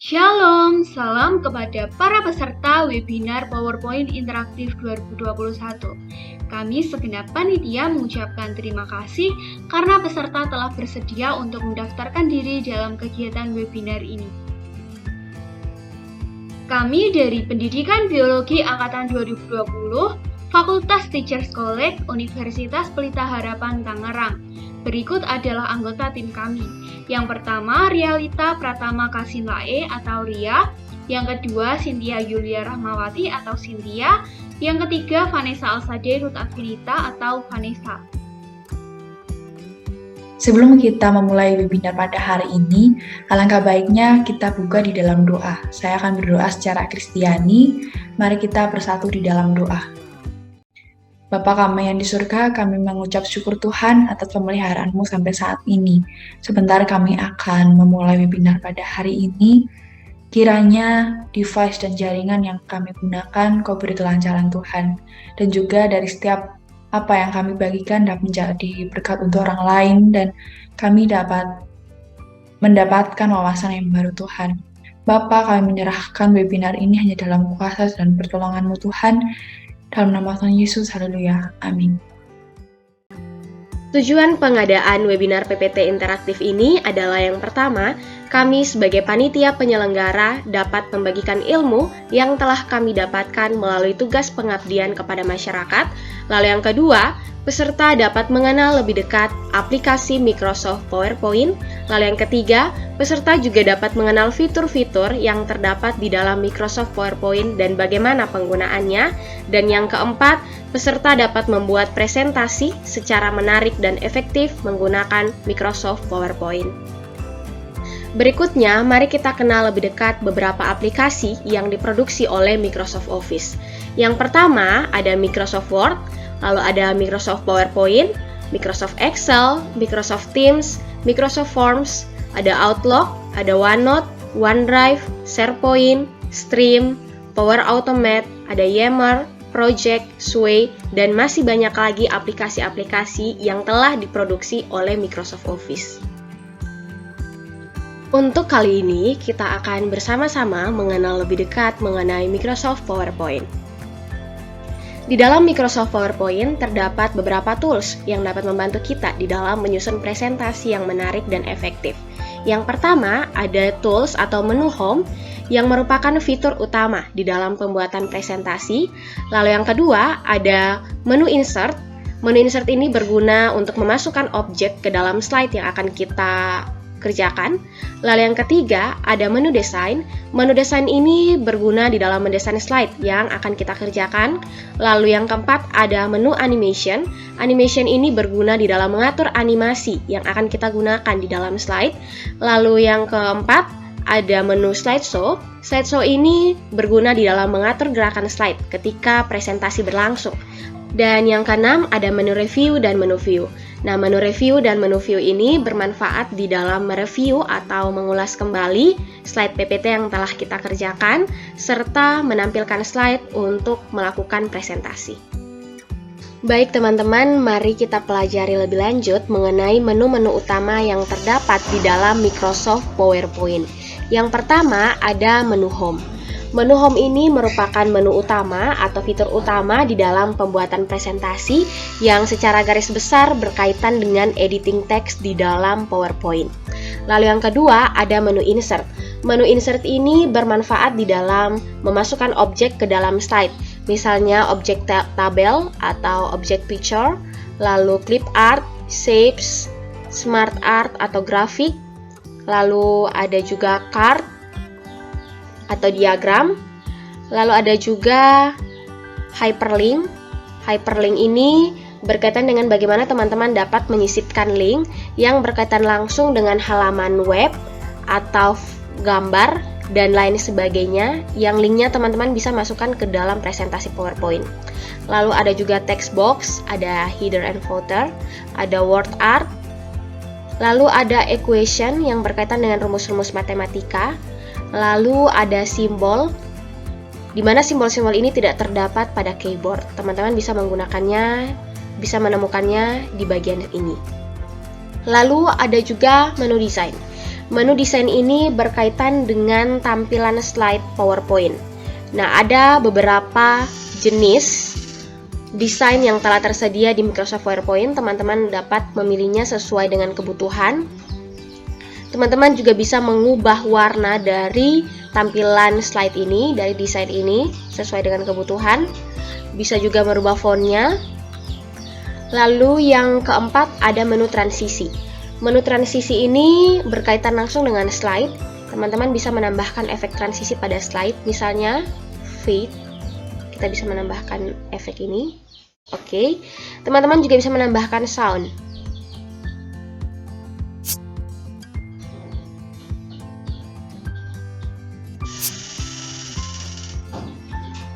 Shalom, salam kepada para peserta webinar PowerPoint Interaktif 2021. Kami segenap panitia mengucapkan terima kasih karena peserta telah bersedia untuk mendaftarkan diri dalam kegiatan webinar ini. Kami dari Pendidikan Biologi Angkatan 2020, Fakultas Teachers College, Universitas Pelita Harapan Tangerang. Berikut adalah anggota tim kami. Yang pertama, Rialita Pratama Kasinlae atau Ria. Yang kedua, Cynthia Yulia Rahmawati atau Cynthia. Yang ketiga, Vanessa Alsade Ruth Afinita atau Vanessa. Sebelum kita memulai webinar pada hari ini, alangkah baiknya kita buka di dalam doa. Saya akan berdoa secara Kristiani. Mari kita bersatu di dalam doa. Bapa kami yang di surga, kami mengucap syukur Tuhan atas pemeliharaan-Mu sampai saat ini. Sebentar kami akan memulai webinar pada hari ini. Kiranya device dan jaringan yang kami gunakan, Kau beri kelancaran Tuhan. Dan juga dari setiap apa yang kami bagikan dapat menjadi berkat untuk orang lain, dan kami dapat mendapatkan wawasan yang baru Tuhan. Bapa, kami menyerahkan webinar ini hanya dalam kuasa dan pertolongan-Mu Tuhan. Dalam nama Tuhan Yesus, haleluya, amin. Tujuan pengadaan webinar PPT interaktif ini adalah yang pertama, kami sebagai panitia penyelenggara dapat membagikan ilmu yang telah kami dapatkan melalui tugas pengabdian kepada masyarakat. Lalu yang kedua, peserta dapat mengenal lebih dekat aplikasi Microsoft PowerPoint. Lalu yang ketiga, peserta juga dapat mengenal fitur-fitur yang terdapat di dalam Microsoft PowerPoint dan bagaimana penggunaannya. Dan yang keempat, peserta dapat membuat presentasi secara menarik dan efektif menggunakan Microsoft PowerPoint. Berikutnya, mari kita kenal lebih dekat beberapa aplikasi yang diproduksi oleh Microsoft Office. Yang pertama, ada Microsoft Word, lalu ada Microsoft PowerPoint, Microsoft Excel, Microsoft Teams, Microsoft Forms, ada Outlook, ada OneNote, OneDrive, SharePoint, Stream, Power Automate, ada Yammer, Project, Sway, dan masih banyak lagi aplikasi-aplikasi yang telah diproduksi oleh Microsoft Office. Untuk kali ini, kita akan bersama-sama mengenal lebih dekat mengenai Microsoft PowerPoint. Di dalam Microsoft PowerPoint terdapat beberapa tools yang dapat membantu kita di dalam menyusun presentasi yang menarik dan efektif. Yang pertama, ada tools atau menu home yang merupakan fitur utama di dalam pembuatan presentasi. Lalu yang kedua, ada menu insert. Menu insert ini berguna untuk memasukkan objek ke dalam slide yang akan kita kerjakan. Lalu yang ketiga, ada menu desain. Menu desain ini berguna di dalam mendesain slide yang akan kita kerjakan. Lalu yang keempat, ada menu animation. Animation ini berguna di dalam mengatur animasi yang akan kita gunakan di dalam slide. Lalu yang keempat, ada menu slideshow. Slideshow ini berguna di dalam mengatur gerakan slide ketika presentasi berlangsung. Dan yang keenam, ada menu review dan menu view. Nah, menu review dan menu view ini bermanfaat di dalam mereview atau mengulas kembali slide PPT yang telah kita kerjakan, serta menampilkan slide untuk melakukan presentasi. Baik teman-teman, mari kita pelajari lebih lanjut mengenai menu-menu utama yang terdapat di dalam Microsoft PowerPoint. Yang pertama, ada menu home. Menu home ini merupakan menu utama atau fitur utama di dalam pembuatan presentasi yang secara garis besar berkaitan dengan editing teks di dalam PowerPoint. Lalu yang kedua, ada menu insert. Menu insert ini bermanfaat di dalam memasukkan objek ke dalam slide. Misalnya objek tabel atau objek picture, lalu clip art, shapes, smart art atau grafik, lalu ada juga card atau diagram, lalu ada juga hyperlink. Hyperlink ini berkaitan dengan bagaimana teman-teman dapat menyisipkan link yang berkaitan langsung dengan halaman web atau gambar dan lain sebagainya, yang linknya teman-teman bisa masukkan ke dalam presentasi PowerPoint. Lalu ada juga text box, ada header and footer, ada word art, lalu ada equation yang berkaitan dengan rumus-rumus matematika. Lalu ada simbol, di mana simbol-simbol ini tidak terdapat pada keyboard. Teman-teman bisa menggunakannya, bisa menemukannya di bagian ini. Lalu ada juga menu desain. Menu desain ini berkaitan dengan tampilan slide PowerPoint. Nah, ada beberapa jenis desain yang telah tersedia di Microsoft PowerPoint. Teman-teman dapat memilihnya sesuai dengan kebutuhan. Teman-teman juga bisa mengubah warna dari tampilan slide ini, dari desain ini sesuai dengan kebutuhan. Bisa juga merubah fontnya. Lalu yang keempat ada menu transisi. Menu transisi ini berkaitan langsung dengan slide. Teman-teman bisa menambahkan efek transisi pada slide, misalnya fade. Kita bisa menambahkan efek ini. Oke. Teman-teman juga bisa menambahkan sound.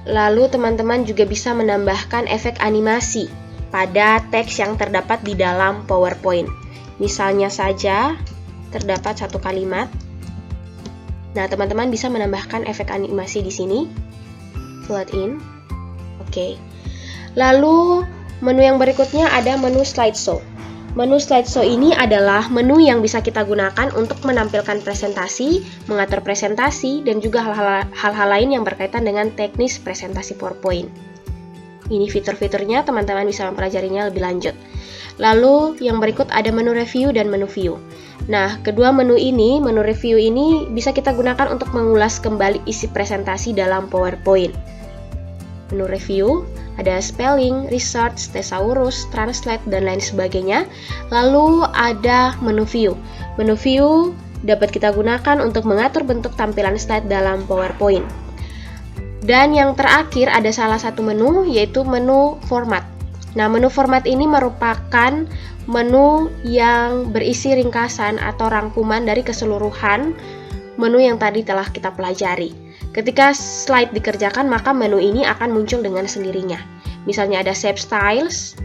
Lalu teman-teman juga bisa menambahkan efek animasi pada teks yang terdapat di dalam PowerPoint. Misalnya saja terdapat satu kalimat. Nah, teman-teman bisa menambahkan efek animasi di sini. Fill in. Oke. Lalu menu yang berikutnya ada menu slideshow. Menu slideshow ini adalah menu yang bisa kita gunakan untuk menampilkan presentasi, mengatur presentasi, dan juga hal-hal lain yang berkaitan dengan teknis presentasi PowerPoint. Ini fitur-fiturnya, teman-teman bisa mempelajarinya lebih lanjut. Lalu yang berikut ada menu review dan menu view. Nah, kedua menu ini, menu review ini bisa kita gunakan untuk mengulas kembali isi presentasi dalam PowerPoint. Menu review ada spelling, research, thesaurus, translate, dan lain sebagainya. Lalu ada menu view. Menu view dapat kita gunakan untuk mengatur bentuk tampilan slide dalam PowerPoint. Dan yang terakhir ada salah satu menu, yaitu menu format. Nah, menu format ini merupakan menu yang berisi ringkasan atau rangkuman dari keseluruhan menu yang tadi telah kita pelajari. Ketika slide dikerjakan, maka menu ini akan muncul dengan sendirinya. Misalnya ada Shape Styles,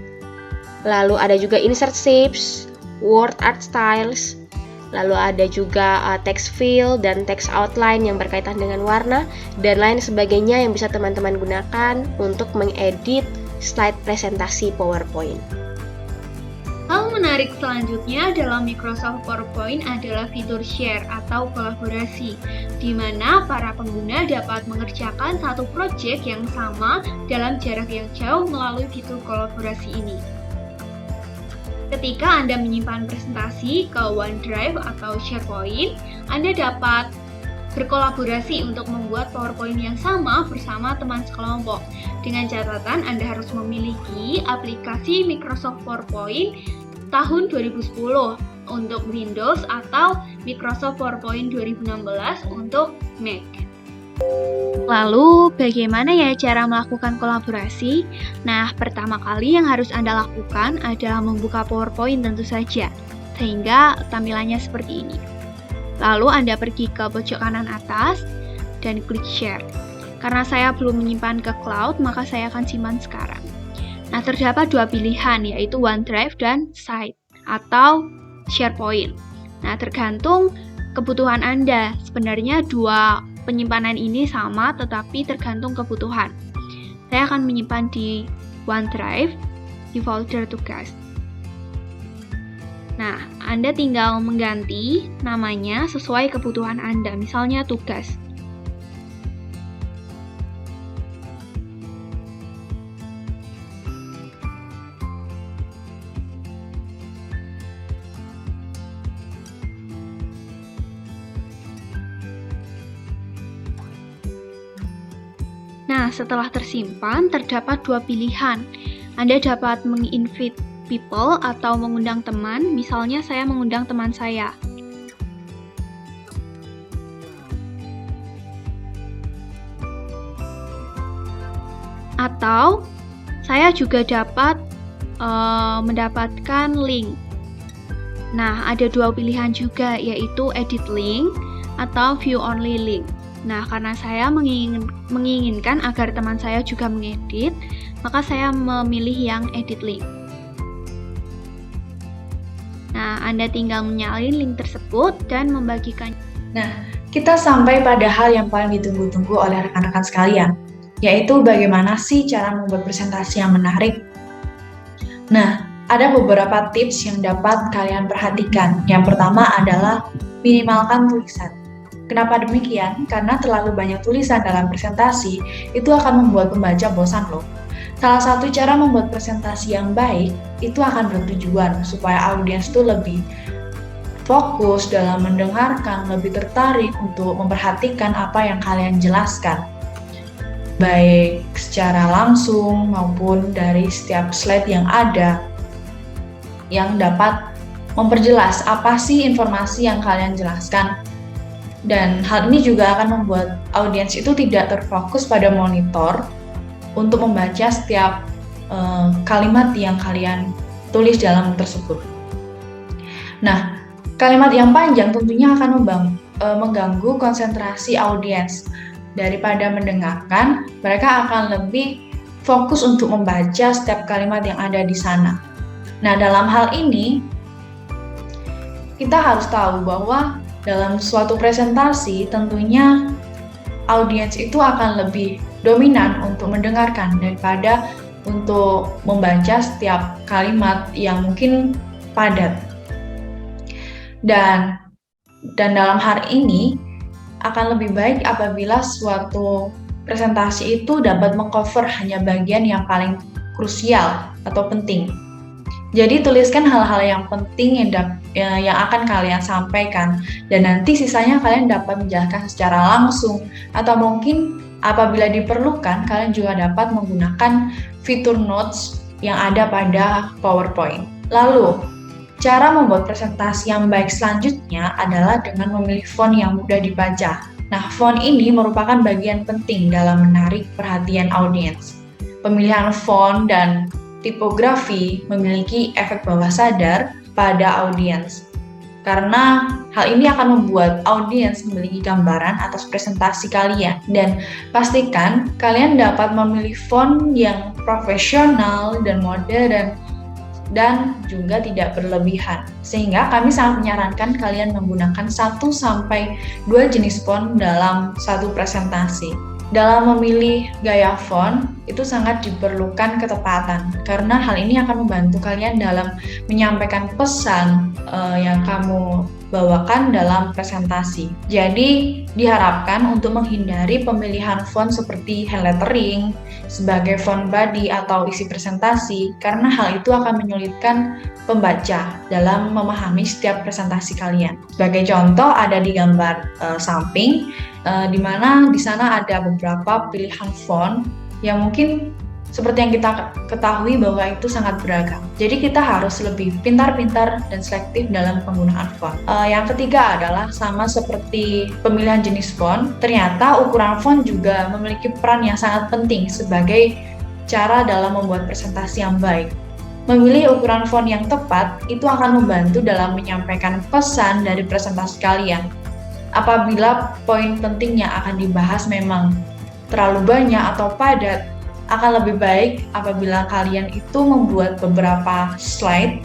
lalu ada juga Insert Shapes, Word Art Styles, lalu ada juga Text Fill dan Text Outline yang berkaitan dengan warna, dan lain sebagainya yang bisa teman-teman gunakan untuk mengedit slide presentasi PowerPoint. Hal menarik selanjutnya dalam Microsoft PowerPoint adalah fitur share atau kolaborasi, di mana para pengguna dapat mengerjakan satu proyek yang sama dalam jarak yang jauh melalui fitur kolaborasi ini. Ketika Anda menyimpan presentasi ke OneDrive atau SharePoint, Anda dapat berkolaborasi untuk membuat PowerPoint yang sama bersama teman sekelompok. Dengan catatan Anda harus memiliki aplikasi Microsoft PowerPoint tahun 2010 untuk Windows atau Microsoft PowerPoint 2016 untuk Mac. Lalu, bagaimana ya cara melakukan kolaborasi? Nah, pertama kali yang harus Anda lakukan adalah membuka PowerPoint tentu saja, sehingga tampilannya seperti ini. Lalu Anda pergi ke pojok kanan atas dan klik share. Karena saya belum menyimpan ke cloud, maka saya akan simpan sekarang. Nah, terdapat dua pilihan, yaitu OneDrive dan Site atau SharePoint. Nah, tergantung kebutuhan Anda. Sebenarnya dua penyimpanan ini sama, tetapi tergantung kebutuhan. Saya akan menyimpan di OneDrive di folder tugas. Nah, Anda tinggal mengganti namanya sesuai kebutuhan Anda, misalnya tugas. Nah, setelah tersimpan, terdapat dua pilihan. Anda dapat menginvite people atau mengundang teman, misalnya saya mengundang teman saya. Atau, saya juga dapat mendapatkan link. Nah, ada dua pilihan juga, yaitu edit link atau view only link. Nah, karena saya menginginkan agar teman saya juga mengedit, maka saya memilih yang edit link. Nah, Anda tinggal menyalin link tersebut dan membagikannya. Nah, kita sampai pada hal yang paling ditunggu-tunggu oleh rekan-rekan sekalian, yaitu bagaimana sih cara membuat presentasi yang menarik. Nah, ada beberapa tips yang dapat kalian perhatikan. Yang pertama adalah minimalkan tulisan. Kenapa demikian? Karena terlalu banyak tulisan dalam presentasi itu akan membuat pembaca bosan loh. Salah satu cara membuat presentasi yang baik itu akan bertujuan supaya audiens itu lebih fokus dalam mendengarkan, lebih tertarik untuk memperhatikan apa yang kalian jelaskan, baik secara langsung maupun dari setiap slide yang ada, yang dapat memperjelas apa sih informasi yang kalian jelaskan. Dan hal ini juga akan membuat audiens itu tidak terfokus pada monitor untuk membaca setiap kalimat yang kalian tulis dalam tersebut. Nah, kalimat yang panjang tentunya akan mengganggu konsentrasi audiens. Daripada mendengarkan, mereka akan lebih fokus untuk membaca setiap kalimat yang ada di sana. Nah, dalam hal ini, kita harus tahu bahwa dalam suatu presentasi tentunya audiens itu akan lebih dominan untuk mendengarkan daripada untuk membaca setiap kalimat yang mungkin padat. Dan dalam hal ini akan lebih baik apabila suatu presentasi itu dapat mengcover hanya bagian yang paling krusial atau penting. Jadi tuliskan hal-hal yang penting yang akan kalian sampaikan, dan nanti sisanya kalian dapat menjelaskan secara langsung, atau mungkin apabila diperlukan kalian juga dapat menggunakan fitur notes yang ada pada PowerPoint. Lalu, cara membuat presentasi yang baik selanjutnya adalah dengan memilih font yang mudah dibaca. Nah, font ini merupakan bagian penting dalam menarik perhatian audiens. Pemilihan font dan tipografi memiliki efek bawah sadar pada audiens, karena hal ini akan membuat audiens memiliki gambaran atas presentasi kalian, dan pastikan kalian dapat memilih font yang profesional dan modern dan juga tidak berlebihan. Sehingga kami sangat menyarankan kalian menggunakan 1-2 jenis font dalam satu presentasi. Dalam memilih gaya font, itu sangat diperlukan ketepatan, karena hal ini akan membantu kalian dalam menyampaikan pesan yang kamu bawakan dalam presentasi. Jadi, diharapkan untuk menghindari pemilihan font seperti highlighting sebagai font body atau isi presentasi, karena hal itu akan menyulitkan pembaca dalam memahami setiap presentasi kalian. Sebagai contoh, ada di gambar samping, di mana di sana ada beberapa pilihan font yang mungkin seperti yang kita ketahui bahwa itu sangat beragam. Jadi kita harus lebih pintar-pintar dan selektif dalam penggunaan font. Yang ketiga adalah sama seperti pemilihan jenis font, ternyata ukuran font juga memiliki peran yang sangat penting sebagai cara dalam membuat presentasi yang baik. Memilih ukuran font yang tepat itu akan membantu dalam menyampaikan pesan dari presentasi kalian. Apabila poin pentingnya akan dibahas memang terlalu banyak atau padat, akan lebih baik apabila kalian itu membuat beberapa slide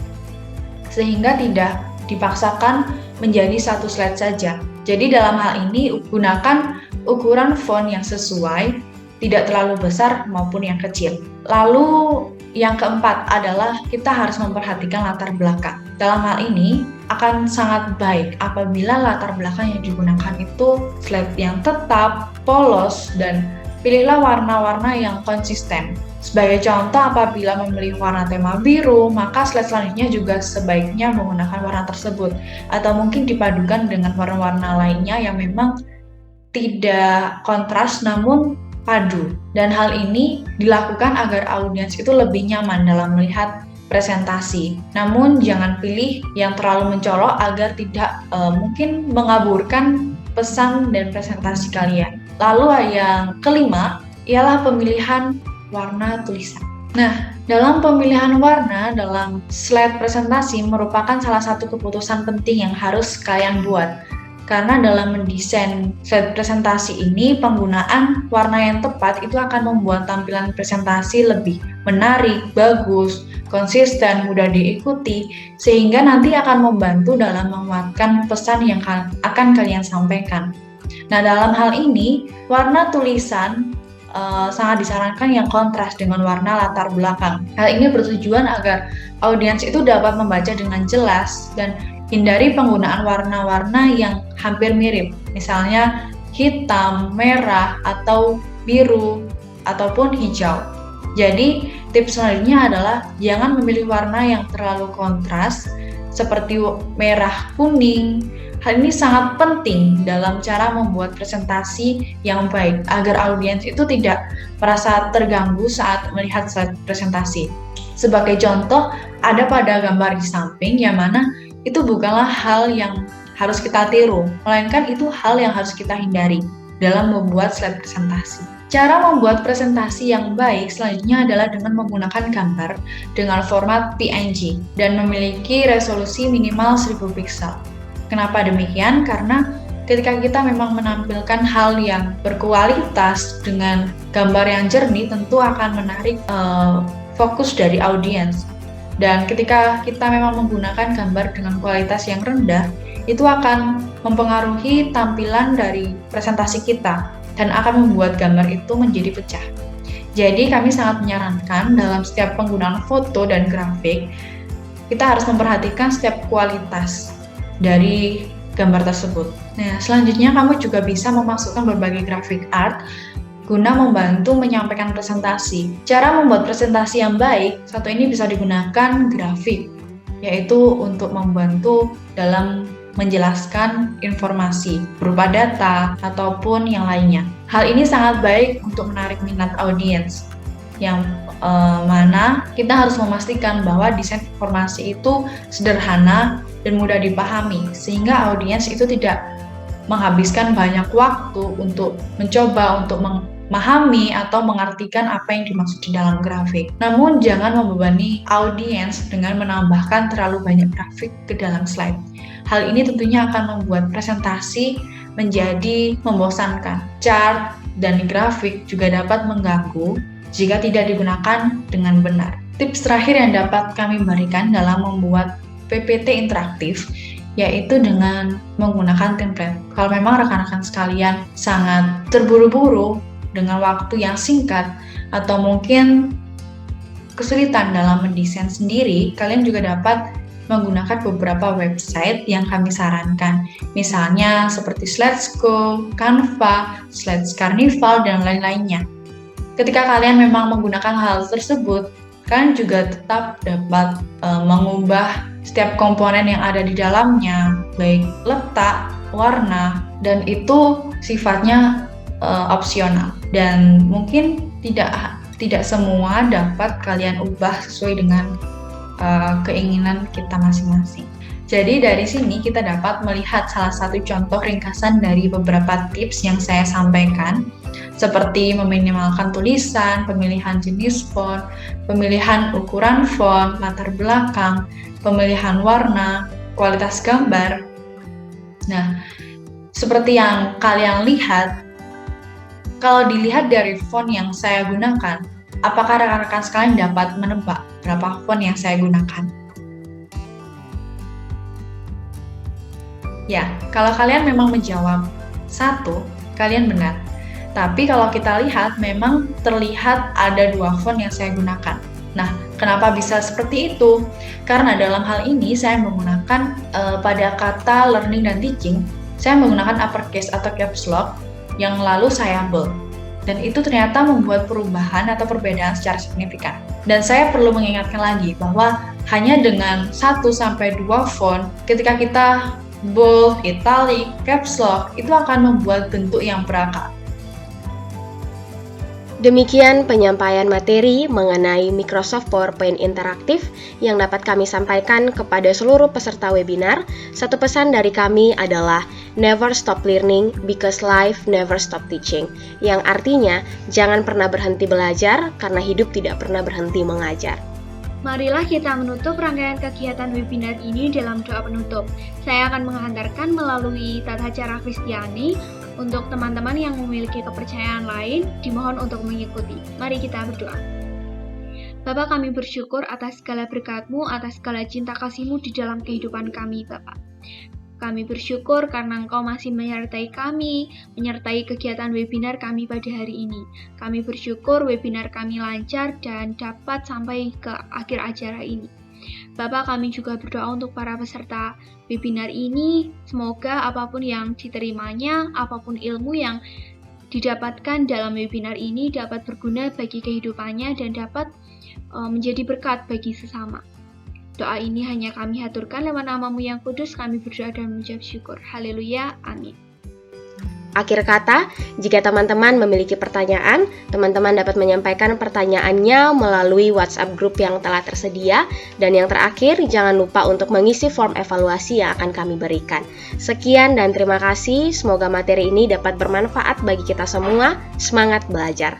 sehingga tidak dipaksakan menjadi satu slide saja. Jadi dalam hal ini gunakan ukuran font yang sesuai, tidak terlalu besar maupun yang kecil. Lalu yang keempat adalah kita harus memperhatikan latar belakang. Dalam hal ini akan sangat baik apabila latar belakang yang digunakan itu slide yang tetap, polos, dan pilihlah warna-warna yang konsisten. Sebagai contoh, apabila memilih warna tema biru, maka slide selanjutnya juga sebaiknya menggunakan warna tersebut, atau mungkin dipadukan dengan warna-warna lainnya yang memang tidak kontras namun padu. Dan hal ini dilakukan agar audiens itu lebih nyaman dalam melihat presentasi. Namun jangan pilih yang terlalu mencolok agar tidak mungkin mengaburkan pesan dan presentasi kalian. Lalu yang kelima ialah pemilihan warna tulisan. Nah, dalam pemilihan warna dalam slide presentasi merupakan salah satu keputusan penting yang harus kalian buat. Karena dalam mendesain slide presentasi ini, penggunaan warna yang tepat itu akan membuat tampilan presentasi lebih menarik, bagus, konsisten, mudah diikuti, sehingga nanti akan membantu dalam menguatkan pesan yang akan kalian sampaikan. Nah, dalam hal ini, warna tulisan sangat disarankan yang kontras dengan warna latar belakang. Hal ini bertujuan agar audiens itu dapat membaca dengan jelas dan Hindari penggunaan warna-warna yang hampir mirip, misalnya hitam, merah, atau biru, ataupun hijau. Jadi, tips selanjutnya adalah jangan memilih warna yang terlalu kontras, seperti merah kuning. Hal ini sangat penting dalam cara membuat presentasi yang baik, agar audiens itu tidak merasa terganggu saat melihat slide presentasi. Sebagai contoh, ada pada gambar di samping yang mana itu bukanlah hal yang harus kita tiru, melainkan itu hal yang harus kita hindari dalam membuat slide presentasi. Cara membuat presentasi yang baik selanjutnya adalah dengan menggunakan gambar dengan format PNG dan memiliki resolusi minimal 1000 pixel. Kenapa demikian? Karena ketika kita memang menampilkan hal yang berkualitas dengan gambar yang jernih, tentu akan menarik fokus dari audiens. Dan ketika kita memang menggunakan gambar dengan kualitas yang rendah, itu akan mempengaruhi tampilan dari presentasi kita dan akan membuat gambar itu menjadi pecah. Jadi kami sangat menyarankan dalam setiap penggunaan foto dan grafik, kita harus memperhatikan setiap kualitas dari gambar tersebut. Nah, selanjutnya kamu juga bisa memasukkan berbagai grafik art guna membantu menyampaikan presentasi. Cara membuat presentasi yang baik, satu ini bisa digunakan grafik, yaitu untuk membantu dalam menjelaskan informasi berupa data ataupun yang lainnya. Hal ini sangat baik untuk menarik minat audiens, yang mana kita harus memastikan bahwa desain informasi itu sederhana dan mudah dipahami, sehingga audiens itu tidak menghabiskan banyak waktu untuk mencoba untuk memahami atau mengartikan apa yang dimaksud di dalam grafik. Namun jangan membebani audiens dengan menambahkan terlalu banyak grafik ke dalam slide. Hal ini tentunya akan membuat presentasi menjadi membosankan. Chart dan grafik juga dapat mengganggu jika tidak digunakan dengan benar. Tips terakhir yang dapat kami berikan dalam membuat PPT interaktif yaitu dengan menggunakan template. Kalau memang rekan-rekan sekalian sangat terburu-buru dengan waktu yang singkat atau mungkin kesulitan dalam mendesain sendiri, kalian juga dapat menggunakan beberapa website yang kami sarankan. Misalnya seperti Slides.go, Canva, Slides Carnival, dan lain-lainnya. Ketika kalian memang menggunakan hal tersebut, kalian juga tetap dapat mengubah setiap komponen yang ada di dalamnya, baik letak, warna, dan itu sifatnya opsional. Dan mungkin tidak semua dapat kalian ubah sesuai dengan keinginan kita masing-masing. Jadi dari sini kita dapat melihat salah satu contoh ringkasan dari beberapa tips yang saya sampaikan, seperti meminimalkan tulisan, pemilihan jenis font, pemilihan ukuran font, latar belakang, pemilihan warna, kualitas gambar. Nah, seperti yang kalian lihat, kalau dilihat dari font yang saya gunakan, apakah rekan-rekan sekalian dapat menebak berapa font yang saya gunakan? Ya, kalau kalian memang menjawab 1, kalian benar. Tapi kalau kita lihat, memang terlihat ada 2 font yang saya gunakan. Nah, kenapa bisa seperti itu? Karena dalam hal ini saya menggunakan pada kata learning dan teaching, saya menggunakan uppercase atau caps lock yang lalu saya bold. Dan itu ternyata membuat perubahan atau perbedaan secara signifikan. Dan saya perlu mengingatkan lagi bahwa hanya dengan 1-2 font, ketika kita bold, italic, caps lock, itu akan membuat bentuk yang berakar. Demikian penyampaian materi mengenai Microsoft PowerPoint interaktif yang dapat kami sampaikan kepada seluruh peserta webinar. Satu pesan dari kami adalah never stop learning because life never stop teaching, yang artinya jangan pernah berhenti belajar karena hidup tidak pernah berhenti mengajar. Marilah kita menutup rangkaian kegiatan webinar ini dalam doa penutup. Saya akan menghantarkan melalui tata cara Kristiani. Untuk teman-teman yang memiliki kepercayaan lain, dimohon untuk mengikuti. Mari kita berdoa. Bapa, kami bersyukur atas segala berkat-Mu, atas segala cinta kasih-Mu di dalam kehidupan kami, Bapa. Kami bersyukur karena Engkau masih menyertai kami, menyertai kegiatan webinar kami pada hari ini. Kami bersyukur webinar kami lancar dan dapat sampai ke akhir acara ini. Bapak, kami juga berdoa untuk para peserta webinar ini. Semoga apapun yang diterimanya, apapun ilmu yang didapatkan dalam webinar ini dapat berguna bagi kehidupannya dan dapat menjadi berkat bagi sesama. Doa ini hanya kami haturkan lewat nama-Mu yang kudus, kami berdoa dan mengucap syukur. Haleluya, amin. Akhir kata, jika teman-teman memiliki pertanyaan, teman-teman dapat menyampaikan pertanyaannya melalui WhatsApp grup yang telah tersedia. Dan yang terakhir, jangan lupa untuk mengisi form evaluasi yang akan kami berikan. Sekian dan terima kasih, semoga materi ini dapat bermanfaat bagi kita semua. Semangat belajar!